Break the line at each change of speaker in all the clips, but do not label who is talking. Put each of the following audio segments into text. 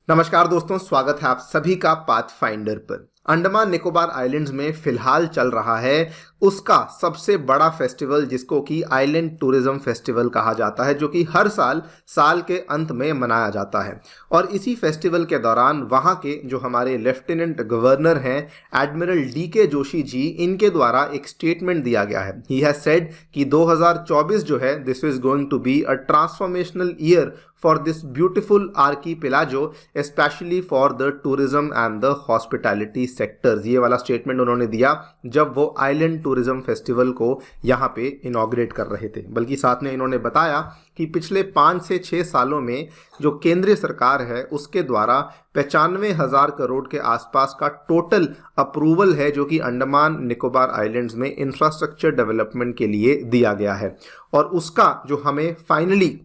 नमस्कार दोस्तों, स्वागत है आप सभी का पाथफाइंडर पर। अंडमान निकोबार आइलैंड्स में फिलहाल चल रहा है उसका सबसे बड़ा फेस्टिवल, जिसको कि आइलैंड टूरिज्म फेस्टिवल कहा जाता है, जो कि हर साल के अंत में मनाया जाता है। और इसी फेस्टिवल के दौरान वहाँ के जो हमारे लेफ्टिनेंट गवर्नर हैं एडमिरल DK जोशी जी, इनके द्वारा एक स्टेटमेंट दिया गया है। ही हैज सेड कि 2024 जो है this is going to be a transformational year for this beautiful archipelago, specially for the tourism and the hospitality sectors. ये वाला स्टेटमेंट उन्होंने दिया जब वो आइलैंड टूरिज्म फेस्टिवल को यहाँ पे इनॉग्रेट कर रहे थे। बल्कि साथ में इन्होंने बताया कि पिछले 5 से 6 सालों में जो केंद्रीय सरकार है उसके द्वारा 95,000 करोड़ के आसपास का टोटल अप्रूवल है, जो कि अंडमान निकोबार आइलैंड्स में इंफ्रास्ट्रक्चर डेवलपमेंट के लिए दिया गया है। और उसका जो हमें फाइनली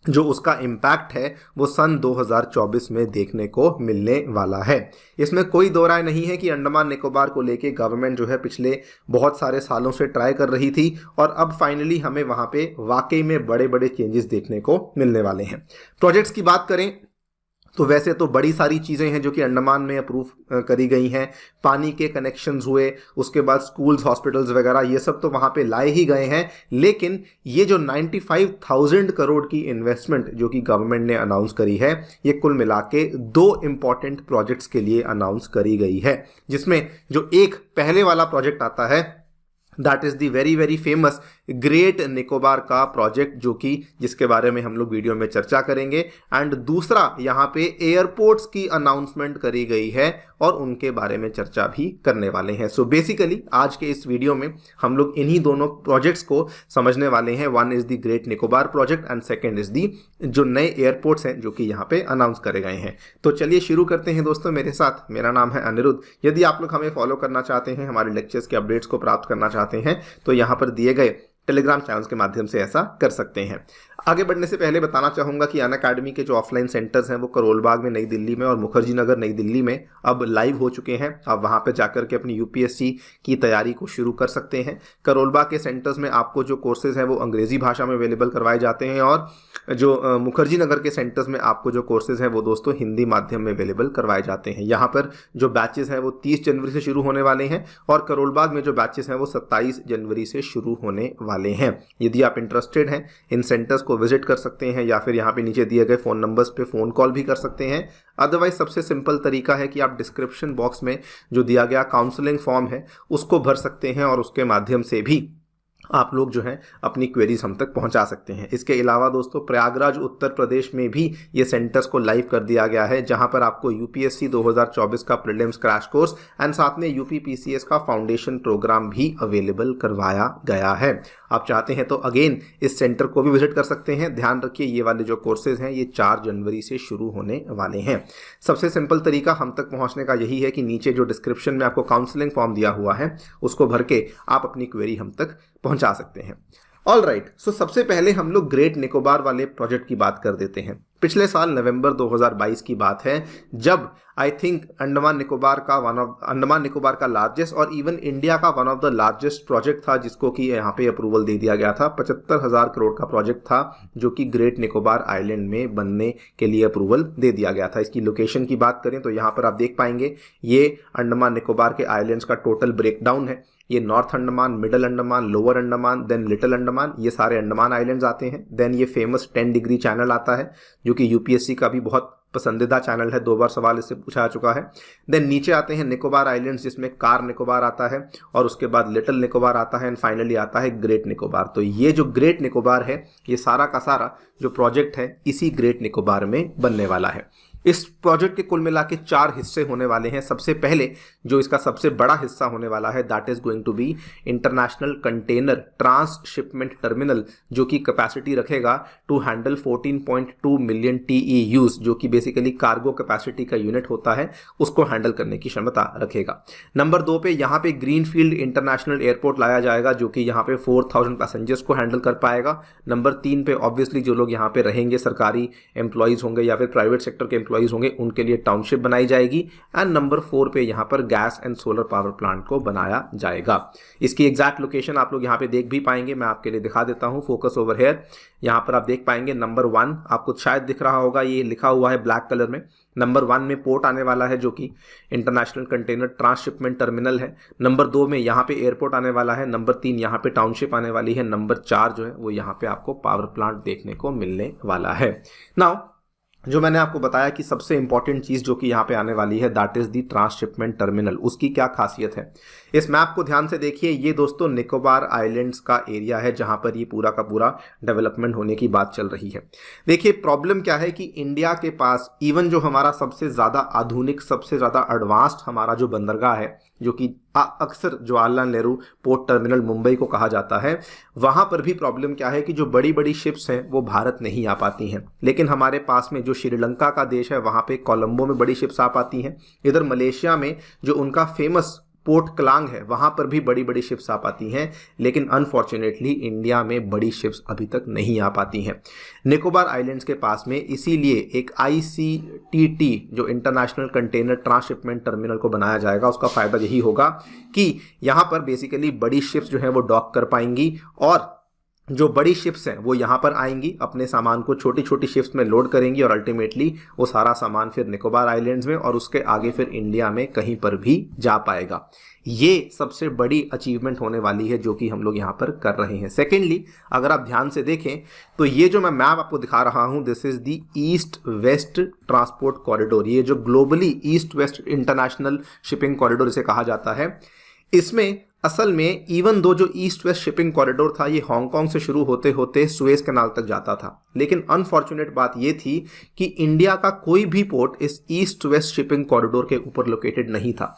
जो उसका इम्पैक्ट है वो सन 2024 में देखने को मिलने वाला है। इसमें कोई दो राय नहीं है कि अंडमान निकोबार को लेके गवर्नमेंट जो है पिछले बहुत सारे सालों से ट्राई कर रही थी, और अब फाइनली हमें वहाँ पे वाकई में बड़े बड़े चेंजेस देखने को मिलने वाले हैं। प्रोजेक्ट्स की बात करें तो वैसे तो बड़ी सारी चीज़ें हैं जो कि अंडमान में अप्रूव करी गई हैं। पानी के कनेक्शंस हुए, उसके बाद स्कूल्स, हॉस्पिटल्स वगैरह, ये सब तो वहाँ पे लाए ही गए हैं। लेकिन ये जो 95,000 करोड़ की इन्वेस्टमेंट जो कि गवर्नमेंट ने अनाउंस करी है, ये कुल मिला के 2 इम्पॉर्टेंट प्रोजेक्ट्स के लिए अनाउंस करी गई है, जिसमें जो एक पहले वाला प्रोजेक्ट आता है that is the very very famous great Nicobar का प्रोजेक्ट, जो कि जिसके बारे में हम लोग वीडियो में चर्चा करेंगे। एंड दूसरा यहाँ पे एयरपोर्ट्स की अनाउंसमेंट करी गई है और उनके बारे में चर्चा भी करने वाले हैं। सो बेसिकली आज के इस वीडियो में हम लोग इन्हीं दोनों प्रोजेक्ट्स को समझने वाले हैं। One is the great Nicobar project and second is the जो नए एयरपोर्ट्स हैं जो कि यहाँ पे अनाउंस करे गए हैं। तो चलिए शुरू करते हैं दोस्तों मेरे साथ। मेरा नाम है अनिरुद्ध। यदि आप लोग हमें फॉलो करना चाहते हैं, हमारे लेक्चर्स के अपडेट्स को प्राप्त करना चाहते हैं, तो यहाँ पर दिए गए टेलीग्राम चैनल्स के माध्यम से ऐसा कर सकते हैं। आगे बढ़ने से पहले बताना चाहूँगा कि अनअकैडमी के जो ऑफलाइन सेंटर्स हैं वो करोल बाग में नई दिल्ली में और मुखर्जी नगर नई दिल्ली में अब लाइव हो चुके हैं। आप वहाँ पे जाकर के अपनी UPSC की तैयारी को शुरू कर सकते हैं। करोल बाग के सेंटर्स में आपको जो कोर्सेज हैं वो अंग्रेजी भाषा में अवेलेबल करवाए जाते हैं, और जो मुखर्जी नगर के सेंटर्स में आपको जो कोर्सेज हैं वो दोस्तों हिंदी माध्यम में अवेलेबल करवाए जाते हैं। यहाँ पर जो बैचेस हैं वो 30 जनवरी से शुरू होने वाले हैं, और करोल बाग में जो बैचेस हैं वो 27 जनवरी से शुरू होने वाले हैं। यदि आप इंटरेस्टेड हैं, इन सेंटर्स को विजिट कर सकते हैं, या फिर यहाँ पे नीचे दिए गए फ़ोन नंबर्स पे फ़ोन कॉल भी कर सकते हैं। अदरवाइज सबसे सिंपल तरीका है कि आप डिस्क्रिप्शन बॉक्स में जो दिया गया काउंसलिंग फॉर्म है उसको भर सकते हैं, और उसके माध्यम से भी आप लोग जो हैं अपनी क्वेरीज हम तक पहुंचा सकते हैं। इसके अलावा दोस्तों प्रयागराज उत्तर प्रदेश में भी ये सेंटर्स को लाइव कर दिया गया है, जहां पर आपको UPSC 2024 का प्रीलिम्स क्रैश कोर्स एंड साथ में UP PCS का फाउंडेशन प्रोग्राम भी अवेलेबल करवाया गया है। आप चाहते हैं तो अगेन इस सेंटर को भी विजिट कर सकते हैं। ध्यान रखिए ये वाले जो कोर्सेज हैं ये 4 जनवरी से शुरू होने वाले हैं। सबसे सिंपल तरीका हम तक पहुँचने का यही है कि नीचे जो डिस्क्रिप्शन में आपको काउंसलिंग फॉर्म दिया हुआ है उसको भर के आप अपनी क्वेरी हम तक पहुंचा सकते हैं। ऑल राइट, सो सबसे पहले हम लोग ग्रेट निकोबार वाले प्रोजेक्ट की बात कर देते हैं। पिछले साल नवंबर 2022 की बात है, जब आई थिंक अंडमान निकोबार का लार्जेस्ट और इवन इंडिया का one of the largest project था, जिसको कि यहाँ पे अप्रूवल दे दिया गया था। 75,000 करोड़ का प्रोजेक्ट था जो कि ग्रेट निकोबार आइलैंड में बनने के लिए अप्रूवल दे दिया गया था। इसकी लोकेशन की बात करें तो यहाँ पर आप देख पाएंगे ये अंडमान निकोबार के आइलैंड्स का टोटल ब्रेकडाउन है। ये north Andaman, middle Andaman, lower Andaman, then little Andaman, ये सारे अंडमान आइलैंड्स आते हैं। देन ये फेमस 10 डिग्री चैनल आता है जो कि UPSC का भी बहुत पसंदीदा चैनल है, 2 बार सवाल इससे पूछा जा चुका है। देन नीचे आते हैं निकोबार आइलैंड्स, जिसमें कार निकोबार आता है, और उसके बाद लिटिल निकोबार आता है, एंड फाइनली आता है ग्रेट निकोबार। तो ये जो ग्रेट निकोबार है ये सारा का सारा जो प्रोजेक्ट है इसी ग्रेट निकोबार में बनने वाला है। इस प्रोजेक्ट के कुल मिला के 4 हिस्से होने वाले हैं। सबसे पहले जो इसका सबसे बड़ा हिस्सा होने वाला है that is going to be international container transhipment terminal, जो कि कैपेसिटी रखेगा टू हैंडल 14.2 मिलियन TEUs, जो कि बेसिकली कार्गो कैपेसिटी का यूनिट होता है, उसको हैंडल करने की क्षमता रखेगा। नंबर 2 पे यहाँ पे ग्रीनफील्ड इंटरनेशनल एयरपोर्ट लाया जाएगा, जो कि यहाँ पे 4,000 पैसेंजर्स को हैंडल कर पाएगा। नंबर 3 पे ऑब्वियसली जो लोग यहाँ पे रहेंगे सरकारी एम्प्लॉयज़ होंगे या फिर प्राइवेट सेक्टर के एम्प्लॉइज होंगे उनके लिए टाउनशिप बनाई जाएगी। एंड नंबर 4 पे यहाँ पर gas and solar power plant को बनाया जाएगा। इसकी एग्जैक्ट लोकेशन आप लोग यहाँ पे देख भी पाएंगे, मैं आपके लिए दिखा देता हूँ। फोकस ओवर हेयर, यहाँ पर आप देख पाएंगे नंबर 1 आपको शायद दिख रहा होगा, ये लिखा हुआ है ब्लैक कलर में। नंबर 1 में पोर्ट आने वाला है जो कि इंटरनेशनल कंटेनर ट्रांसशिपमेंट टर्मिनल है। नंबर 2 में यहाँ पे एयरपोर्ट आने वाला है। नंबर 3 यहाँ पे टाउनशिप आने वाली है। नंबर 4 जो है वो यहाँ पे आपको पावर प्लांट देखने को मिलने वाला है। नाउ जो मैंने आपको बताया कि सबसे इंपॉर्टेंट चीज जो कि यहाँ पे आने वाली है that is the transshipment terminal, उसकी क्या खासियत है। इस मैप को ध्यान से देखिए, ये दोस्तों निकोबार आइलैंड्स का एरिया है जहां पर ये पूरा का पूरा डेवलपमेंट होने की बात चल रही है। देखिए प्रॉब्लम क्या है कि इंडिया के पास इवन जो हमारा सबसे ज्यादा आधुनिक, सबसे ज्यादा एडवांस्ड हमारा जो बंदरगाह है, जो कि अक्सर जवाहरलाल नेहरू पोर्ट टर्मिनल मुंबई को कहा जाता है, वहां पर भी प्रॉब्लम क्या है कि जो बड़ी बड़ी शिप्स हैं वो भारत नहीं आ पाती हैं। लेकिन हमारे पास में जो श्रीलंका का देश है वहां पे कोलंबो में बड़ी शिप्स आ पाती हैं। इधर मलेशिया में जो उनका फेमस पोर्ट क्लांग है वहां पर भी बड़ी बड़ी शिप्स आ पाती हैं। लेकिन अनफॉर्चुनेटली इंडिया में बड़ी शिप्स अभी तक नहीं आ पाती हैं निकोबार आइलैंड्स के पास में। इसीलिए एक ICTT जो इंटरनेशनल कंटेनर ट्रांसशिपमेंट टर्मिनल को बनाया जाएगा, उसका फायदा यही होगा कि यहां पर बेसिकली बड़ी शिप्स जो है वो डॉक कर पाएंगी और जो बड़ी शिप्स हैं वो यहाँ पर आएंगी, अपने सामान को छोटी छोटी शिप्स में लोड करेंगी और अल्टीमेटली वो सारा सामान फिर निकोबार आइलैंड्स में और उसके आगे फिर इंडिया में कहीं पर भी जा पाएगा। ये सबसे बड़ी अचीवमेंट होने वाली है जो कि हम लोग यहाँ पर कर रहे हैं। सेकेंडली अगर आप ध्यान से देखें तो ये जो मैं मैप आपको दिखा रहा हूँ, this is the east west transport corridor. ये जो globally east west international shipping corridor इसे कहा जाता है, इसमें असल में इवन दो जो ईस्ट वेस्ट शिपिंग कॉरिडोर था ये हांगकांग से शुरू होते होते सुएज कैनाल तक जाता था। लेकिन अनफॉर्चुनेट बात ये थी कि इंडिया का कोई भी पोर्ट इस ईस्ट वेस्ट शिपिंग कॉरिडोर के ऊपर लोकेटेड नहीं था।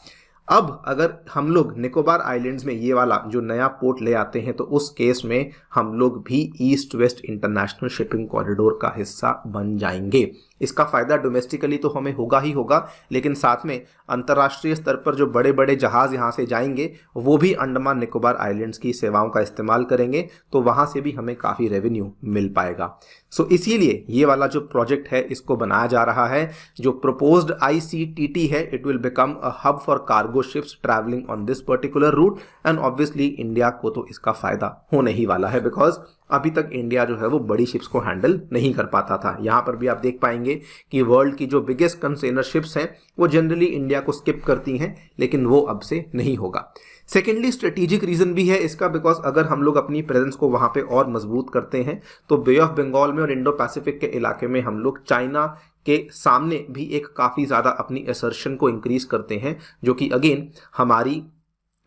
अब अगर हम लोग निकोबार आइलैंड्स में ये वाला जो नया पोर्ट ले आते हैं तो उस केस में हम लोग भी east west international shipping corridor का हिस्सा बन जाएंगे। इसका फायदा डोमेस्टिकली तो हमें होगा ही होगा, लेकिन साथ में अंतर्राष्ट्रीय स्तर पर जो बड़े बड़े जहाज यहाँ से जाएंगे वो भी अंडमान निकोबार आइलैंड्स की सेवाओं का इस्तेमाल करेंगे, तो वहाँ से भी हमें काफ़ी रेवेन्यू मिल पाएगा। सो इसीलिए ये वाला जो प्रोजेक्ट है इसको बनाया जा रहा है। जो प्रपोज्ड ICTT है, it will become a hub for cargo ships travelling on this particular route and obviously India को तो इसका फायदा होने ही वाला है, बिकॉज अभी तक इंडिया जो है वो बड़ी शिप्स को हैंडल नहीं कर पाता था। यहाँ पर भी आप देख पाएंगे कि वर्ल्ड की जो बिगेस्ट कंटेनर शिप्स हैं वो जनरली इंडिया को स्किप करती हैं, लेकिन वो अब से नहीं होगा। सेकेंडली स्ट्रेटेजिक रीजन भी है इसका, बिकॉज अगर हम लोग अपनी प्रेजेंस को वहाँ पे और मजबूत करते हैं तो बे ऑफ बंगाल में और इंडो पैसिफिक के इलाके में हम लोग चाइना के सामने भी एक काफ़ी ज़्यादा अपनी असर्शन को इंक्रीज करते हैं, जो कि अगेन हमारी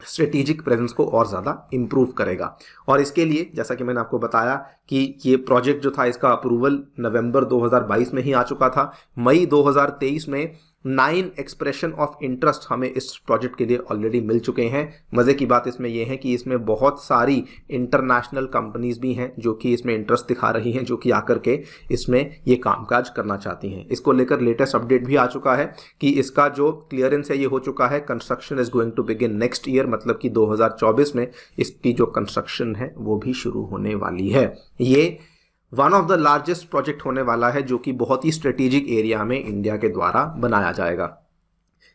स्ट्रेटेजिक प्रेजेंस को और ज़्यादा इंप्रूव करेगा। और इसके लिए जैसा कि मैंने आपको बताया कि ये प्रोजेक्ट जो था इसका अप्रूवल नवंबर 2022 में ही आ चुका था। मई 2023 में 9 एक्सप्रेशन ऑफ इंटरेस्ट हमें इस प्रोजेक्ट के लिए ऑलरेडी मिल चुके हैं। मज़े की बात इसमें यह है कि इसमें बहुत सारी इंटरनेशनल कंपनीज भी हैं जो कि इसमें इंटरेस्ट दिखा रही हैं, जो कि आकर के इसमें ये कामकाज करना चाहती हैं। इसको लेकर लेटेस्ट अपडेट भी आ चुका है कि इसका जो क्लियरेंस है ये हो चुका है। Construction is going to begin next year, मतलब कि 2024 में इसकी जो कंस्ट्रक्शन है वो भी शुरू होने वाली है। ये one of the largest project होने वाला है जो कि बहुत ही स्ट्रेटेजिक एरिया में इंडिया के द्वारा बनाया जाएगा।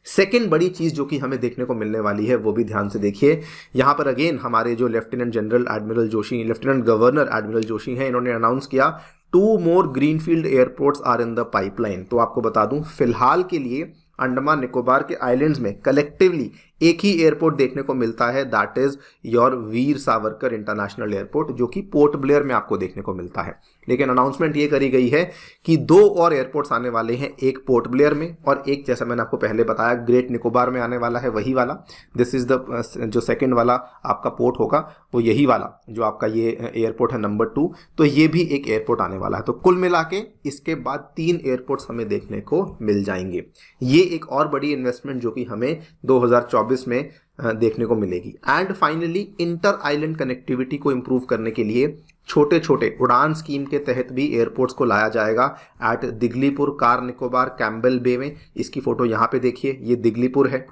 सेकेंड बड़ी चीज जो कि हमें देखने को मिलने वाली है वो भी ध्यान से देखिए। यहाँ पर अगेन हमारे जो lieutenant general admiral Joshi, lieutenant governor admiral Joshi हैं, इन्होंने अनाउंस किया 2 more greenfield airports are in the pipeline. तो आपको बता दूं फिलहाल के लिए अंडमान निकोबार के आइलैंड्स में कलेक्टिवली एक ही एयरपोर्ट देखने को मिलता है, that is your Veer Savarkar international airport, जो कि पोर्ट ब्लेयर में आपको देखने को मिलता है। लेकिन अनाउंसमेंट ये करी गई है कि 2 और एयरपोर्ट्स आने वाले हैं, एक पोर्ट ब्लेयर में और एक जैसा मैंने आपको पहले बताया ग्रेट निकोबार में आने वाला है, वही वाला। दिस इज द जो सेकेंड वाला आपका पोर्ट होगा वो यही वाला जो आपका ये एयरपोर्ट है नंबर 2, तो ये भी एक एयरपोर्ट आने वाला है। तो कुल मिला के इसके बाद 3 एयरपोर्ट्स हमें देखने को मिल जाएंगे। ये एक और बड़ी इन्वेस्टमेंट जो कि हमें 2024 में देखने को मिलेगी। And finally inter island connectivity को इंप्रूव करने के लिए छोटे छोटे उड़ान स्कीम के तहत भी एयरपोर्ट्स को लाया जाएगा एट दिगलीपुर, कार निकोबार, कैम्बेल बे में। इसकी फोटो यहाँ पे देखिए, ये दिगलीपुर है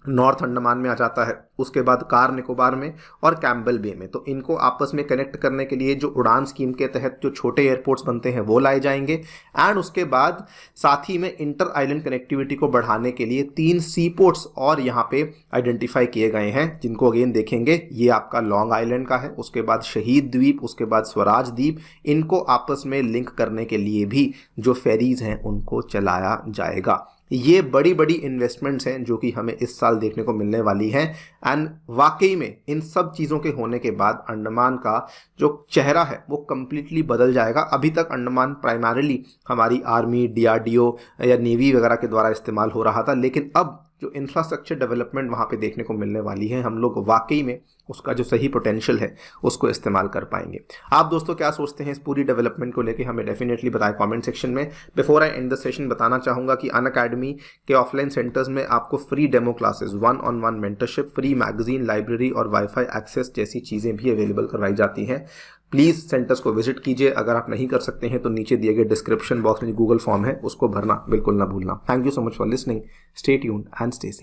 नॉर्थ अंडमान में आ जाता है, उसके बाद कार निकोबार में और कैम्बेल बे में। तो इनको आपस में कनेक्ट करने के लिए जो उड़ान स्कीम के तहत जो छोटे एयरपोर्ट्स बनते हैं वो लाए जाएंगे। एंड उसके बाद साथ ही में इंटर आइलैंड कनेक्टिविटी को बढ़ाने के लिए 3 सी पोर्ट्स और यहाँ पे आइडेंटिफाई किए गए हैं, जिनको अगेन देखेंगे। ये आपका लॉन्ग आइलैंड का है, उसके बाद शहीद द्वीप, उसके बाद स्वराज द्वीप। इनको आपस में लिंक करने के लिए भी जो फेरीज हैं उनको चलाया जाएगा। ये बड़ी बड़ी इन्वेस्टमेंट्स हैं जो कि हमें इस साल देखने को मिलने वाली हैं। एंड वाकई में इन सब चीज़ों के होने के बाद अंडमान का जो चेहरा है वो कम्प्लीटली बदल जाएगा। अभी तक अंडमान प्राइमरीली हमारी आर्मी, DRDO या नेवी वगैरह के द्वारा इस्तेमाल हो रहा था, लेकिन अब जो इंफ्रास्ट्रक्चर डेवलपमेंट वहाँ पे देखने को मिलने वाली है, हम लोग वाकई में उसका जो सही पोटेंशियल है उसको इस्तेमाल कर पाएंगे। आप दोस्तों क्या सोचते हैं इस पूरी डेवलपमेंट को लेके, हमें डेफिनेटली बताएं कमेंट सेक्शन में। Before I and the session बताना चाहूँगा कि अनअकैडमी के ऑफलाइन सेंटर्स में आपको free demo classes, 1-on-1 mentorship, free magazine, library और वाईफाई एक्सेस जैसी चीज़ें भी अवेलेबल करवाई जाती हैं। प्लीज़ सेंटर्स को विजिट कीजिए। अगर आप नहीं कर सकते हैं तो नीचे दिए गए डिस्क्रिप्शन बॉक्स में गूगल फॉर्म है उसको भरना बिल्कुल ना भूलना। Thank you so much for listening. Stay tuned and stay safe.